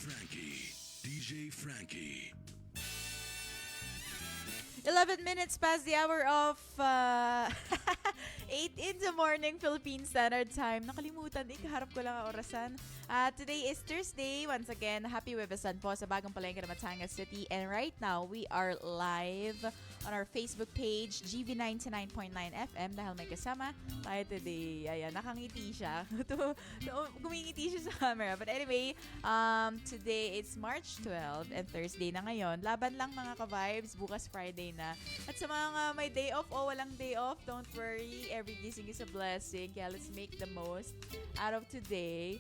Frankie. DJ Frankie. 11 minutes past the hour of 8 in the morning Philippine Standard Time. Nakalimutan, kaharap ko lang ang orasan. Today is Thursday. Once again, happy Webesan po sa bagong palengke ng Batangas City. And right now, we are live on our Facebook page, GV99.9 FM, dahil may kasama tayo today. Ayan, nakangiti siya. Gumingiti siya sa camera. But anyway, today it's March 12 and Thursday na ngayon. Laban lang mga ka-vibes. Bukas Friday na. At sa mga may day off o walang day off, don't worry. Every gising is a blessing. Kaya let's make the most out of today.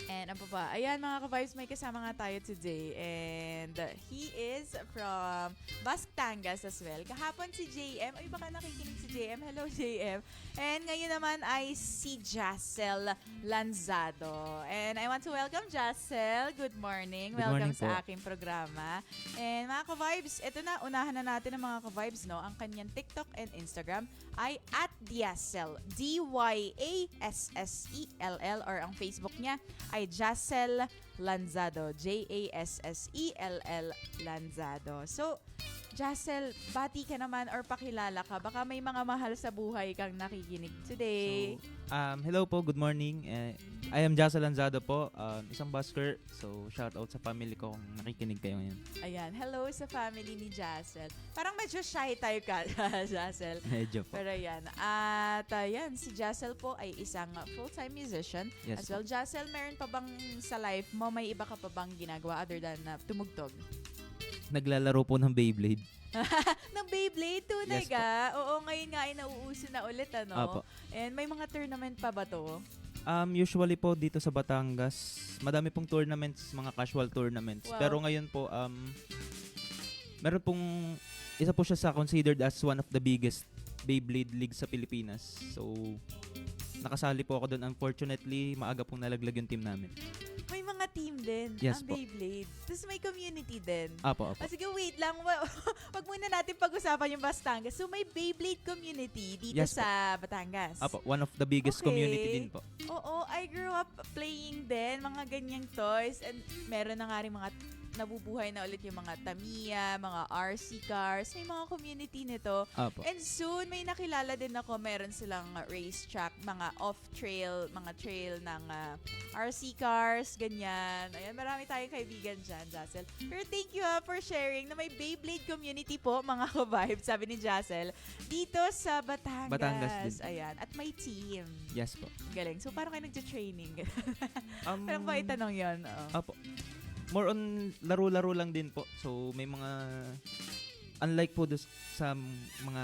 And ano pa ba? Ayan mga ka-vibes, may kasama nga tayo today. And he is from Batangas as well. Kahapon si JM. Ay, baka nakikinig si JM. Hello, JM. And ngayon naman ay si Jacel Lanzado. And I want to welcome Jacel. Good morning. Good Welcome morning sa po. aking programa. And mga ka-vibes, ito na, unahan na natin ang mga ka-vibes, no? Ang kanyang TikTok and Instagram ay @Diasel. DYASSELL, or ang Facebook niya ay Jacel Lanzado. JASSELL Lanzado. So, Jacel, bati ka naman or pakilala ka. Baka may mga mahal sa buhay kang nakikinig today. Hello po, good morning. I am Jacel Lanzado po, isang busker. So, shout out sa family ko kung nakikinig kayo ngayon. Ayan, hello sa family ni Jacel. Parang medyo shy tayo ka, Jacel. Medyo po. Pero yan. At yan, si Jacel po ay isang full-time musician. Yes As well, Jacel, meron pa bang sa life mo, may iba ka pa bang ginagawa other than tumugtog? Naglalaro po ng Beyblade. Ng Beyblade, tunay Yes ka? Oo, ngayon nga ay nauuso na ulit, ano? Apo. And may mga tournament pa ba to? Usually po dito sa Batangas, madami pong tournaments, mga casual tournaments. Wow. Pero ngayon po, meron pong, isa po siya sa considered as one of the biggest Beyblade league sa Pilipinas. So, nakasali po ako doon. Unfortunately, maaga pong nalaglag yung team namin. May mga team din, Yes ang po. Beyblade. Tapos may community din. Apo. Sige, wait lang. Wag muna natin pag-usapan yung Batangas. So, may Beyblade community dito Yes, sa Batangas. Apo, one of the biggest Okay. community din po. Oo, I grew up playing din mga ganyang toys. And meron na nga rin mga nabubuhay na ulit yung mga Tamiya, mga RC cars. May mga community nito. Apo. And soon, may nakilala din ako. Meron silang racetrack, mga off-trail, mga trail ng RC cars, ganyan. Ayan, marami tayong kaibigan dyan, Jacel. Pero thank you for sharing na may Beyblade community po, mga ka-vibes, sabi ni Jacel, dito sa Batangas. Batangas din. Ayan. At may team. Yes po. Galing. So, parang kayo nagja-training. Um, Parang ba itanong yun? Oo. Apo. More on laro-laro lang din po. So may mga unlike po sa mga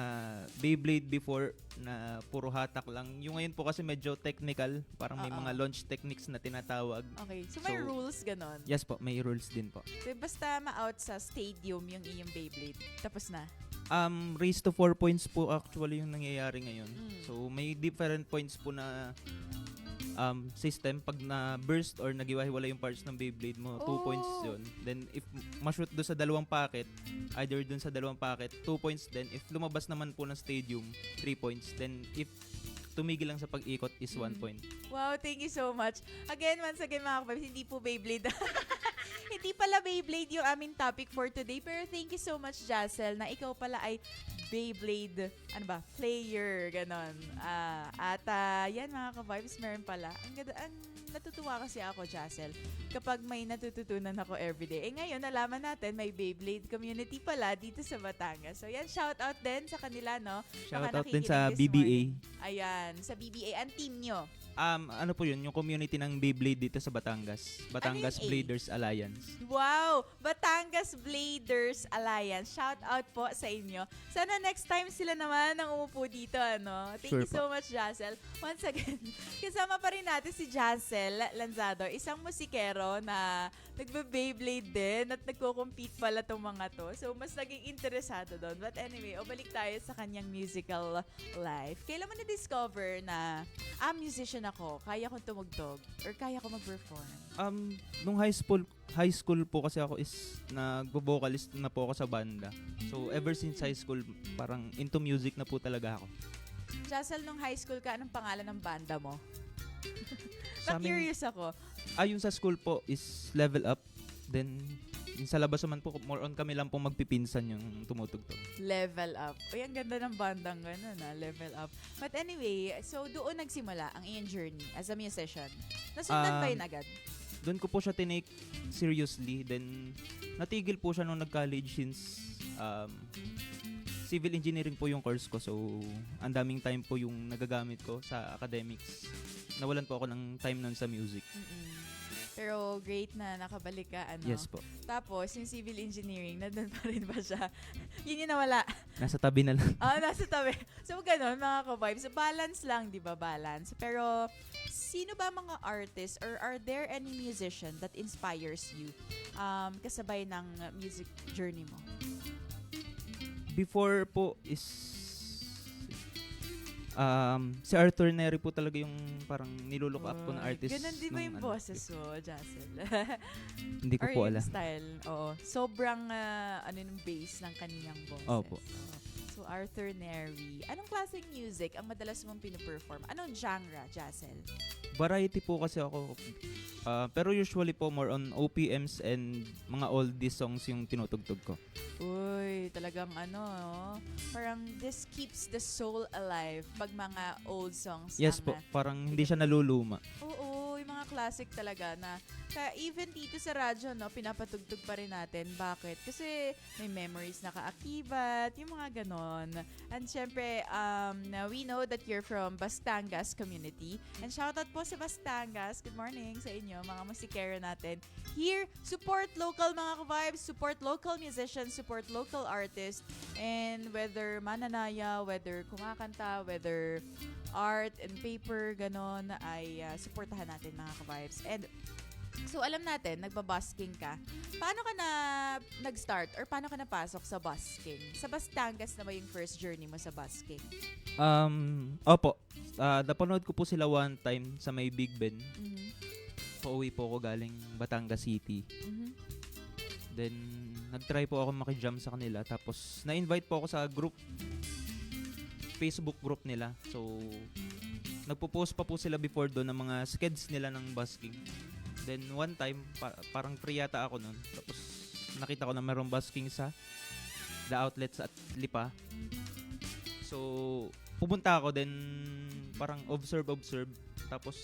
Beyblade before na puro hatak lang. Yung ngayon po kasi medyo technical, parang may Oo. mga launch techniques na tinatawag. Okay. So, may So, rules ganon. Yes po, may rules din po. So, basta ma-out sa stadium yung iyong Beyblade. Tapos na. Race to 4 points po actually yung nangyayari ngayon. Mm. So may different points po na system. Pag na-burst or nagiwahiwala yung parts ng Beyblade mo, 2 Oh. points yun. Then, if ma-shoot doon sa dalawang packet, either doon sa dalawang packet, 2 points. Then, if lumabas naman po ng stadium, 3 points. Then, if tumigil lang sa pag-ikot is 1 point. Wow, thank you so much. Again, once again mga kababs, hindi po Beyblade. Hindi pala Beyblade yung aming topic for today. Pero thank you so much, Jacel, na ikaw pala ay Beyblade, player, ganon. Yan mga ka-vibes, meron pala. Natutuwa kasi ako, Jacel, kapag may natututunan ako everyday. Ngayon, nalaman natin, may Beyblade community pala dito sa Batangas. So, yan, shout out din sa kanila, no? Shout Baka out din sa nakikinig this BBA. morning. Ayan, sa BBA. Ang team nyo. Ano po yun, yung community ng Beyblade dito sa Batangas. Batangas Ano yung A? Bladers Alliance. Wow! Batangas Bladers Alliance. Shout out po sa inyo. Sana next time sila naman ang umupo dito, ano? Thank Sure you so much, Jacel. Once again, kasama pa rin natin si Jacel Lanzado, isang musikero na nagbe-Beyblade din at nagko-compete pala tong mga to. So, mas naging interesado doon. But anyway, balik tayo sa kanyang musical life. Kailan mo na-discover na, musician ako, kaya kong tumugtog, or kaya ko mag-perform? Nung high school po kasi ako is nagvo-vocalist na po ako sa banda. So ever since high school, parang into music na po talaga ako. Jacel, nung high school ka, anong pangalan ng banda mo? Sa amin- Na-curious ako. Yung sa school po is level up. Then, yung sa labas naman po, more on kami lang po magpipinsan yung tumutugtog. Level up. Uy, ang ganda ng bandang gano'n, level up. But anyway, so doon nagsimula ang iyong journey as a musician. Nasundan ba yun agad? Doon ko po siya tinake seriously. Then, natigil po siya nung nag-college since civil engineering po yung course ko. So, ang daming time po yung nagagamit ko sa academics. Nawalan po ako ng time nun sa music. Mm-mm. Pero great na nakabalik ka, ano? Yes po. Tapos, yung civil engineering, nandun pa rin ba siya? Yun yung nawala. Nasa tabi na lang. Nasa tabi. So, ganun, mga ka-vibes. Balance lang, di ba? Balance. Pero, sino ba mga artists or are there any musician that inspires you kasabay ng music journey mo? Before po is si Arthur Neri po talaga yung parang nilulook up ko na artist. Ganun di ba nung yung ano, boses mo, Jassel? Hindi ko Or po yung alam. style? Oo. Sobrang, yung bass ng kaniyang boses. Opo. Oo. So, Arthur Neri. Anong klaseng music ang madalas mong pinoperform? Anong genre, Jassel? Variety po kasi ako. Pero usually po more on OPMs and mga oldies songs yung tinutugtog ko. Uy, talagang parang this keeps the soul alive pag mga old songs. Yes po, parang hindi siya naluluma. Oo, yung mga classic talaga na even dito sa radyo, pinapatugtog pa rin natin. Bakit? Kasi may memories na kaakibat, yung mga ganon. And syempre, we know that you're from Bastangas community. And shoutout po sa Bastangas. Good morning sa inyo, mga musikero natin. Here, support local mga ka-vibes, support local musicians, support local artists. And whether mananaya, whether kumakanta, whether art and paper, ganon, ay supportahan natin mga ka-vibes. And so, alam natin, nagbabusking ka. Paano ka na nag-start or paano ka napasok sa busking? Sa Bastangas na ba yung first journey mo sa busking? Opo. Napanood ko po sila one time sa may Big Ben. Mm-hmm. Pauwi po ako galing Batangas City. Mm-hmm. Then, nag-try po ako makijam sa kanila. Tapos, na-invite po ako sa group. Facebook group nila. So, nagpo-post pa po sila before doon ng mga skeds nila ng busking. Then one time, parang free yata ako nun. Tapos nakita ko na mayroong busking sa The Outlets at Lipa. So, pumunta ako, then parang observe. Tapos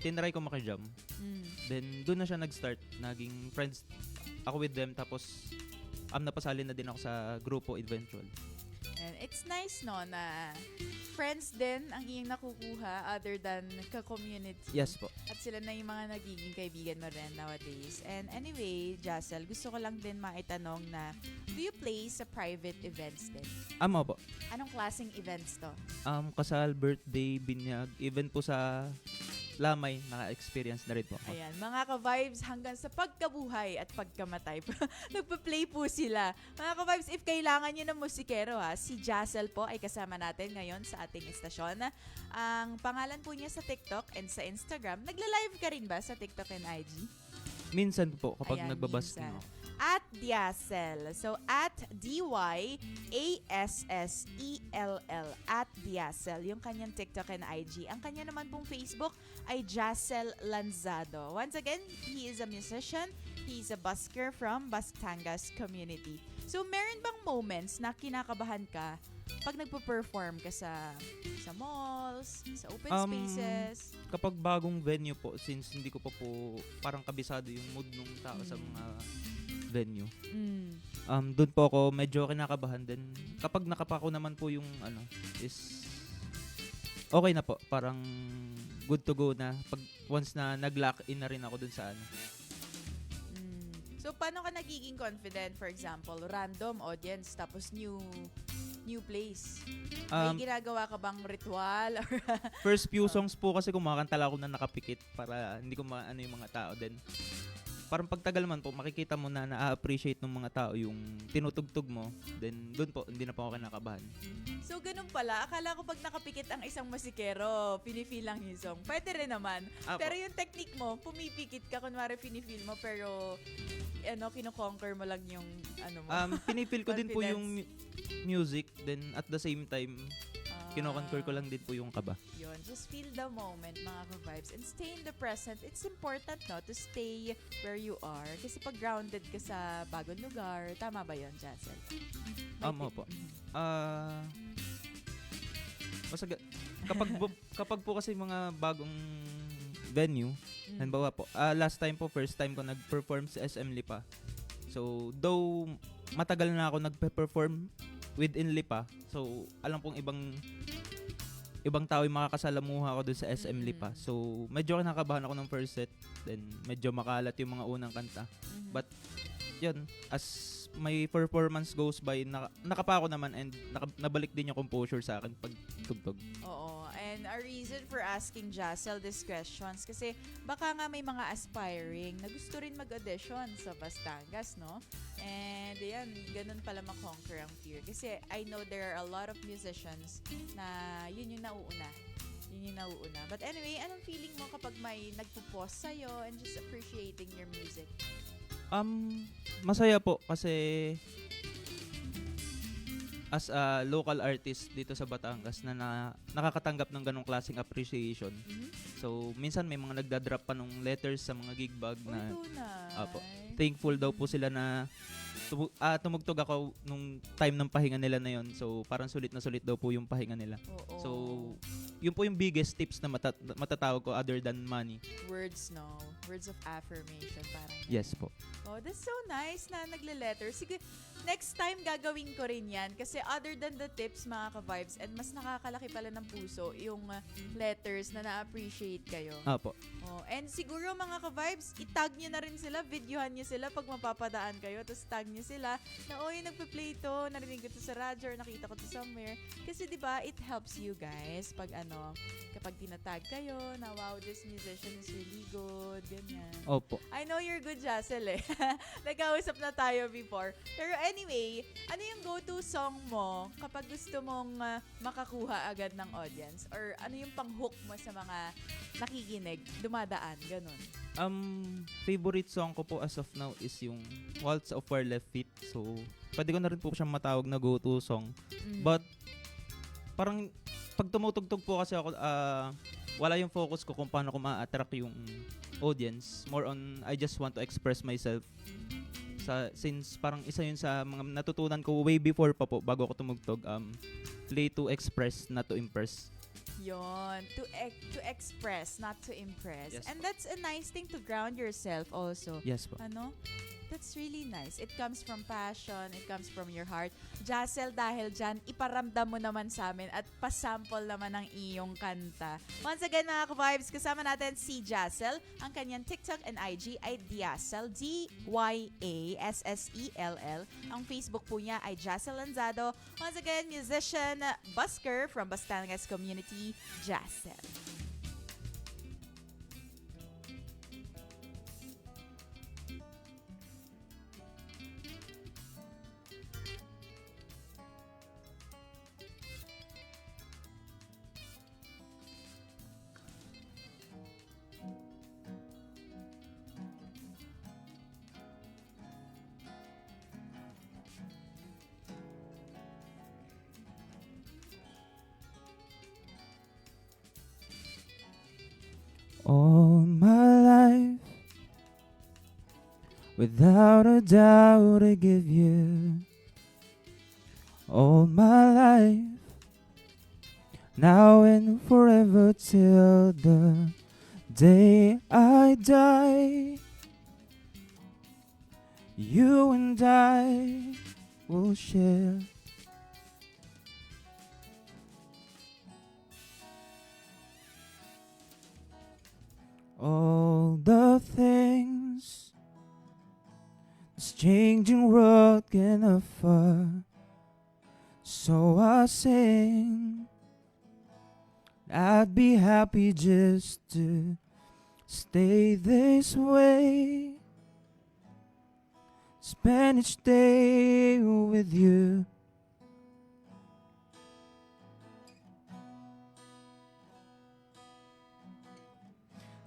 tinry ko makijam. Then doon na siya nag-start. Naging friends ako with them. Tapos napasali na din ako sa grupo eventual. And it's nice, na friends din ang iyong nakukuha other than ka-community. Yes po. At sila na yung mga nagiging kaibigan mo rin nowadays. And anyway, Jassel, gusto ko lang din maitanong na, do you play sa private events din? Po. Anong klaseng events to? Kasal, birthday, binyag, even po sa Lamay, naka-experience na rin po ako. Ayan, mga ka-vibes hanggang sa pagkabuhay at pagkamatay. Nagpa-play po sila. Mga ka-vibes, if kailangan nyo ng musikero si Jassel po ay kasama natin ngayon sa ating estasyon. Ang pangalan po niya sa TikTok and sa Instagram. Nagla-live ka rin ba sa TikTok and IG? Minsan po kapag Ayan, nagbabasking minsan. ako. At Diasel. So, at DYASSELL. At Diasel. Yung kanyang TikTok and IG. Ang kanya naman pong Facebook ay Jassel Lanzado. Once again, he is a musician. He's a busker from Bastangas community. So, meron bang moments na kinakabahan ka pag nagpo-perform ka sa malls, sa open spaces? Kapag bagong venue po, since hindi ko pa po parang kabisado yung mood ng tao sa mga venue. Doon po ako medyo kinakabahan din. Kapag nakapako naman po yung is okay na po. Parang good to go na. Pag once na nag-lock in na rin ako dun sa So, paano ka nagiging confident? For example, random audience, tapos new place. May ginagawa ka bang ritual? Or first few songs po kasi kumakanta lang ako na nakapikit para hindi ko maano yung mga tao. Then, parang pagtagal man po, makikita mo na na-appreciate ng mga tao yung tinutugtog mo. Then, doon po, hindi na po ako kinakabahan. So, ganun pala. Akala ko pag nakapikit ang isang musikero, pinifeel lang yung song. Pwede rin naman. Pero yung technique mo, pumipikit ka, kunwari pinifeel mo, pero kino-conquer mo lang yung pinifeel ko din po yung music, then at the same time, kino-conquer ko lang din po yung kaba. Yun, just feel the moment, mga ka-vibes, and stay in the present. It's important, no, to stay where you are. Kasi pag grounded ka sa bagong lugar, tama ba yun, Jassel? Opo. Kapag po kasi mga bagong venue, halimbawa po, last time po, first time ko nag-perform sa SM Lipa. So, though matagal na ako nagpe-perform within Lipa, so alam pong ibang tao yung makakasalamuha ako dun sa SM Lipa. So, medyo kinakabahan ako ng first set, then medyo makalat yung mga unang kanta. But, yun, as my performance goes by, nakapa ako naman and nabalik din yung composure sa akin pag tugtog. Oo. And a reason for asking Jassel these questions kasi baka nga may mga aspiring na gusto rin mag-audition sa Bastangas, no? And yan, ganun pala makonquer ang fear. Kasi I know there are a lot of musicians na yun yung nauuna. But anyway, anong feeling mo kapag may nagpo-pause sa'yo and just appreciating your music? Masaya po kasi as a local artist dito sa Batangas na nakakatanggap ng ganong klaseng appreciation. So, minsan may mga nagda-drop pa ng letters sa mga gig bag na thankful daw po sila na tumugtog ako nung time ng pahinga nila na yon. So, parang sulit na sulit daw po yung pahinga nila. So, yun po yung biggest tips na matatawag ko other than money. Words, no? Words of affirmation. Parang yes po. Oh, that's so nice na nagle-letter. Sige, next time gagawin ko rin yan. Kasi other than the tips, mga ka-vibes, and mas nakakalaki pala ng puso yung letters na na-appreciate kayo. Apo. Oh, and siguro mga ka-vibes, itag nyo na rin sila, videohan nyo sila pag mapapadaan kayo, tapos tag nyo sila na, yung nagpe-play to, narinig ko to sa radyo, or nakita ko to somewhere. Kasi diba, it helps you guys pag kapag tinatag kayo na, wow, this musician is really good, ganyan. Opo. I know you're good, Jassel, eh. Nagkausap na tayo before. Pero anyway, ano yung go-to song mo kapag gusto mong makakuha agad ng audience? Or ano yung pang-hook mo sa mga nakikinig, dumadaan, ganun? Favorite song ko po as of now is yung Waltz of Our Left Feet. So, pwede ko na rin po siyang matawag na go-to song. But, parang, pag tumutugtog po kasi ako, wala yung focus ko kung paano ko ma-attract yung audience. More on, I just want to express myself. Since parang isa yun sa mga natutunan ko way before pa po, bago ako tumugtog, play to express, not to impress. Yon, to express, not to impress. Yes, and po. that's a nice thing to ground yourself also. Yes po. That's really nice. It comes from passion, it comes from your heart. Jassel, dahil dyan, iparamdam mo naman sa amin at pasample naman ng iyong kanta. Once again, mga ka-vibes, kasama natin si Jassel. Ang kanyang TikTok and IG ay Diassel, Dyassell. Ang Facebook po niya ay Jassel Lanzado. Once again, musician, busker from Bastangas Community, Jassel. All my life, without a doubt I give you all my life, now and forever till the day I die. You and I will share all the things this changing world can offer. So I sing, I'd be happy just to stay this way, spend each day with you.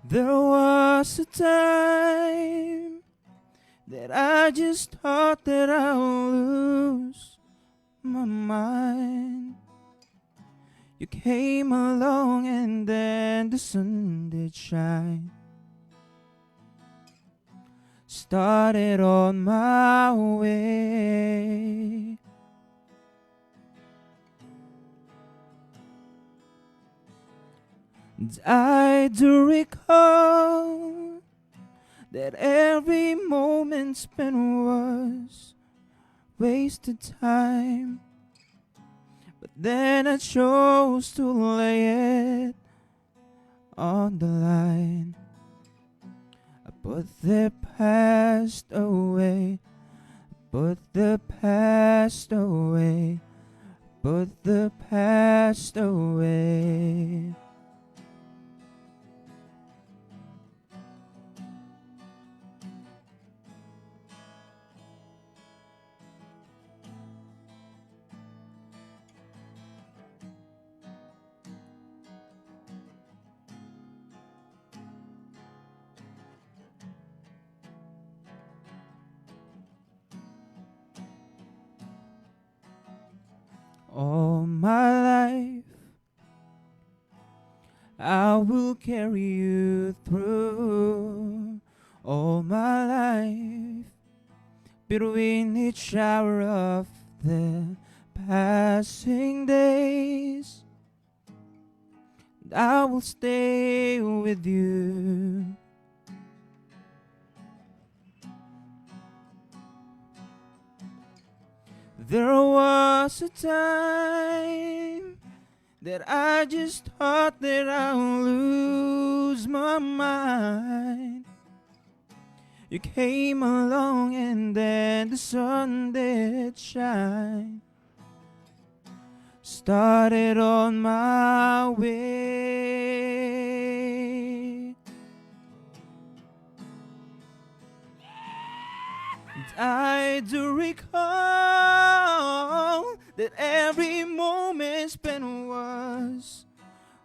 There was a time that I just thought that I'll lose my mind. You came along and then the sun did shine. Started on my way. And I do recall that every moment spent was wasted time. But then I chose to lay it on the line. I put the past away, put the past away, put the past away. All my life I will carry you through. All my life between each hour of the passing days, I will stay with you. There was a time that I just thought that I'll lose my mind. You came along and then the sun did shine. Started on my way. And I do recall that every moment spent was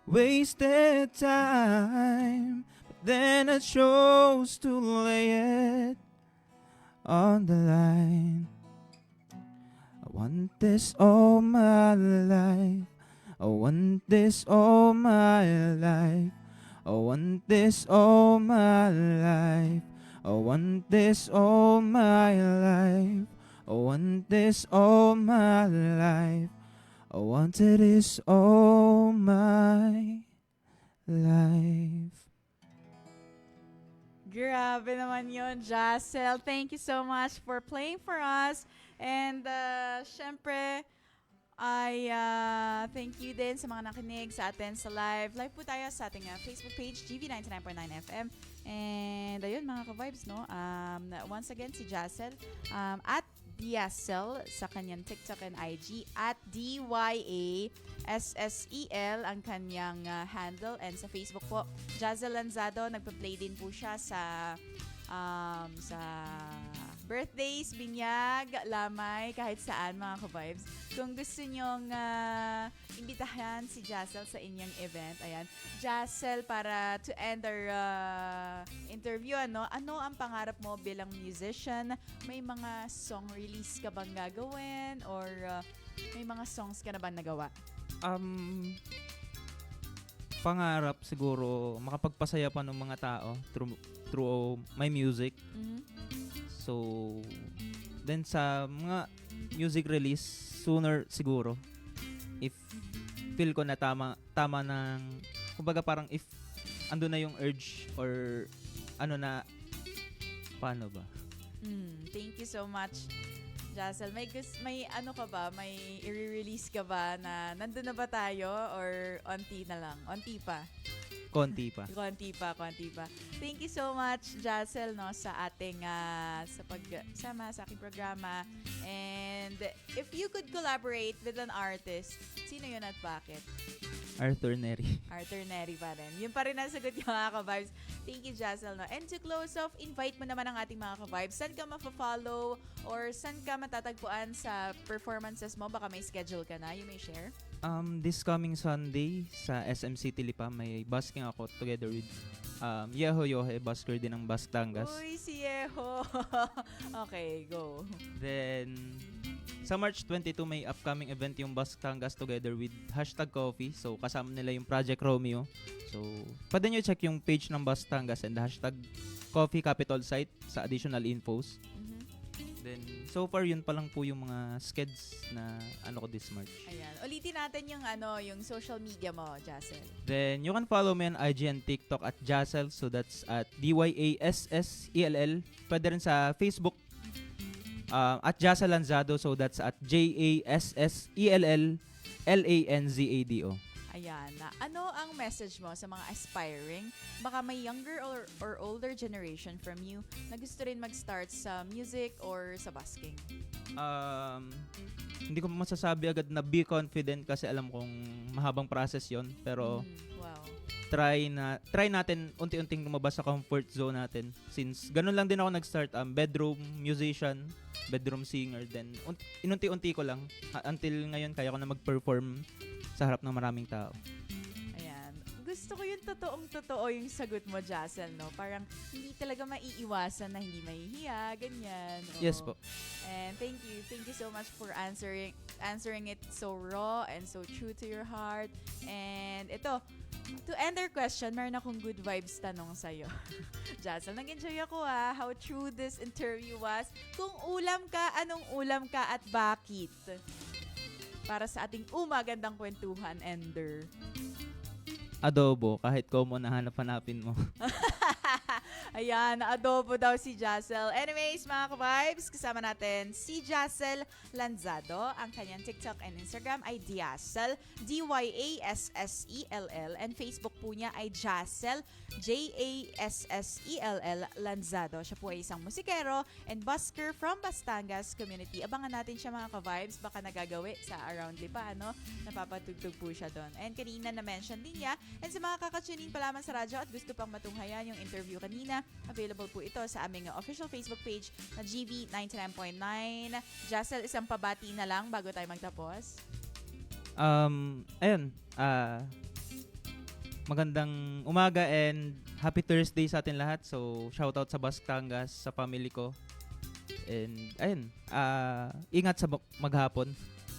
wasted time. But then I chose to lay it on the line. I want this all my life. I want this all my life. I want this all my life. I want this all my life. I want this all my life. I wanted this all my life. Grabe naman yun, Jassel. Thank you so much for playing for us. And syempre, I thank you din sa mga nakinig sa atin sa live. Live po tayo sa ating Facebook page, GV99.9 FM. And ayun mga ka-vibes, no? Once again, si Jassel at Diasel sa kanyang TikTok and IG at DYASSEL ang kanyang handle, and sa Facebook po Jazzle Lanzado. Nagpa-play din po siya sa birthdays, binyag, lamay, kahit saan mga ka-vibes. Kung gusto nyong imbitahan si Jassel sa inyong event, ayan, Jassel, para to end our interview, ano ang pangarap mo bilang musician? May mga song release ka bang gagawin? Or may mga songs ka na ba nagawa? Pangarap siguro makapagpasaya pa ng mga tao through my music. Mm-hmm. So then sa mga music release sooner siguro, if feel ko na tama ng, kumbaga parang if ando na yung urge or ano na, paano ba? Thank you so much, Jassel. May ano ka ba? May i-release ka ba na nandun na ba tayo or onti na lang? Onti pa? Konti pa. Konti pa. Thank you so much, Jassel, no, sa ating sa pagsama sa aking programa. And if you could collaborate with an artist, sino yun at bakit? Arthur Neri. Arthur Neri pa rin. Yun pa rin ang sagot yung mga ka-vibes. Thank you, Jassel, no? And to close off, invite mo naman ang ating mga ka-vibes. Saan ka mafa-follow or saan ka matatagpuan sa performances mo? Baka may schedule ka na. You may share. This coming Sunday sa SM City Lipa, may busking ako together with Yeho Yohe, busker din ng Bastangas. Uy, si Yeho. Okay, go. Then Sa March 22 may upcoming event yung Batangas together with #coffee. So kasama nila yung Project Romeo. So pwede nyo check yung page ng Batangas and #coffee capital site sa additional infos. Mhm. Then so far yun pa lang po yung mga skeds na ano ko this March. Ayan. Ulitin natin yung yung social media mo, Jassel. Then you can follow me on IG and TikTok at Jassel. So that's at DYASSELL. Pwede rin sa Facebook at Jassel Lanzado. So that's at JASSELLLANZADO. Ayan. Ano ang message mo sa mga aspiring, baka may younger or older generation from you na gusto rin mag-start sa music or sa busking? Hindi ko masasabi agad na be confident kasi alam kong mahabang process yon, pero Wow. try natin unti-unting lumabas sa comfort zone natin, since ganun lang din ako nag-start, bedroom musician, bedroom singer, then inunti-unti ko lang until ngayon kaya ko na mag-perform sa harap ng maraming tao. Ayan. Gusto ko yung totoong-totoo yung sagot mo, Jassel, no? Parang hindi talaga maiiwasan na hindi mahihiya, ganyan. Oo. Yes po. And thank you. Thank you so much for answering it so raw and so true to your heart. And ito, to end our question, meron akong good vibes tanong sa'yo. Jassel, nag-enjoy ako how true this interview was. Kung ulam ka, anong ulam ka at bakit? Para sa ating magandang kwentuhan, Ender. Adobo, kahit common na hanap-hanapin mo. Ayan, adobo daw si Jassel. Anyways, mga ka-vibes, kasama natin si Jassel Lanzado. Ang kanyang TikTok and Instagram ay Diassel, DYASSELL. And Facebook po niya ay Jassel, JASSELL Lanzado. Siya po ay isang musikero and busker from Batangas community. Abangan natin siya, mga ka-vibes. Baka nagagawi sa Around Lipa, ano? Napapatugtog po siya doon. And kanina na-mention din niya. And sa mga kakatuning pa lamang sa radyo at gusto pang matunghayan yung interview kanina, available po ito sa aming official Facebook page na GV 99.9. Jassel, isang pabati na lang bago tayo magtapos. Ayun, magandang umaga and happy Thursday sa atin lahat. So, shoutout sa Batangas, sa family ko. And ayun, ingat sa maghapon.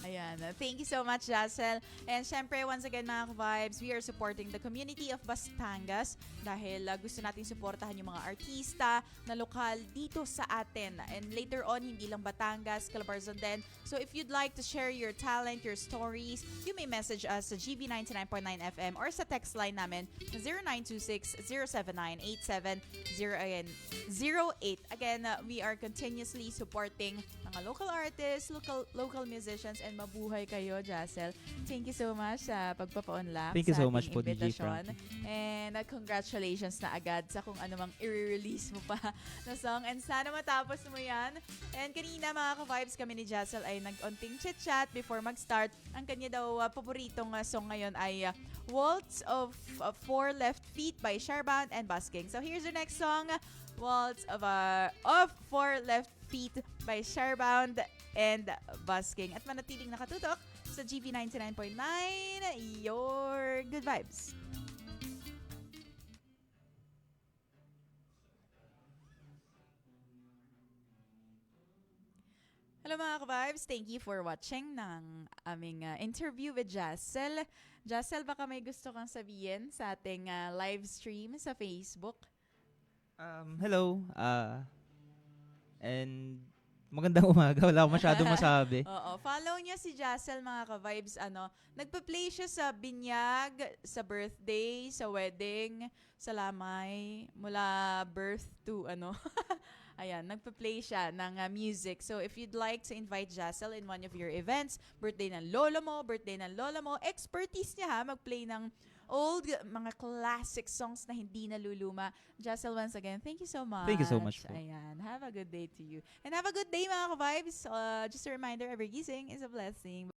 Ayan. Thank you so much, Jassel. And syempre, once again, mga vibes, we are supporting the community of Batangas dahil gusto natin suportahan yung mga artista na lokal dito sa atin. And later on, hindi lang Batangas, Calabarzon din. So if you'd like to share your talent, your stories, you may message us sa GB 99.9 FM or sa text line namin na 0926-079-8708. Again, we are continuously supporting mga local artists, local musicians, and mabuhay kayo, Jassel. Thank you so much sa pagpapa-unlock Thank you sa so much ating po, DJ imbitasyon. Frankie. And congratulations na agad sa kung ano mang i-release mo pa na song. And sana matapos mo yan. And kanina, mga ka-vibes, kami ni Jassel ay nag-onting chit-chat before mag-start. Ang kanya daw paboritong song ngayon ay Waltz of Four Left Feet by Sharebound and Busking. So here's your next song, Waltz of Four Left Feet by Sharebound and Busking. At manatiling nakatutok sa GV 99.9, your good vibes. Hello mga ka-vibes, thank you for watching ng aming interview with Jassel. Jassel, baka may gusto kang sabihin sa ating live stream sa Facebook? Hello, and magandang umaga. Wala akong masyadong masabi. Oo, follow niya si Jassel, mga ka-vibes. Nagpa-play siya sa binyag, sa birthday, sa wedding, sa lamay, mula birth to ayan, nagpa-play siya ng music. So if you'd like to invite Jassel in one of your events, birthday ng lola mo, expertise niya mag-play ng old, mga classic songs na hindi naluluma. Jassel, once again, thank you so much. Thank you so much po. Ayan, have a good day to you. And have a good day, mga ka-vibes. Just a reminder, every gising is a blessing.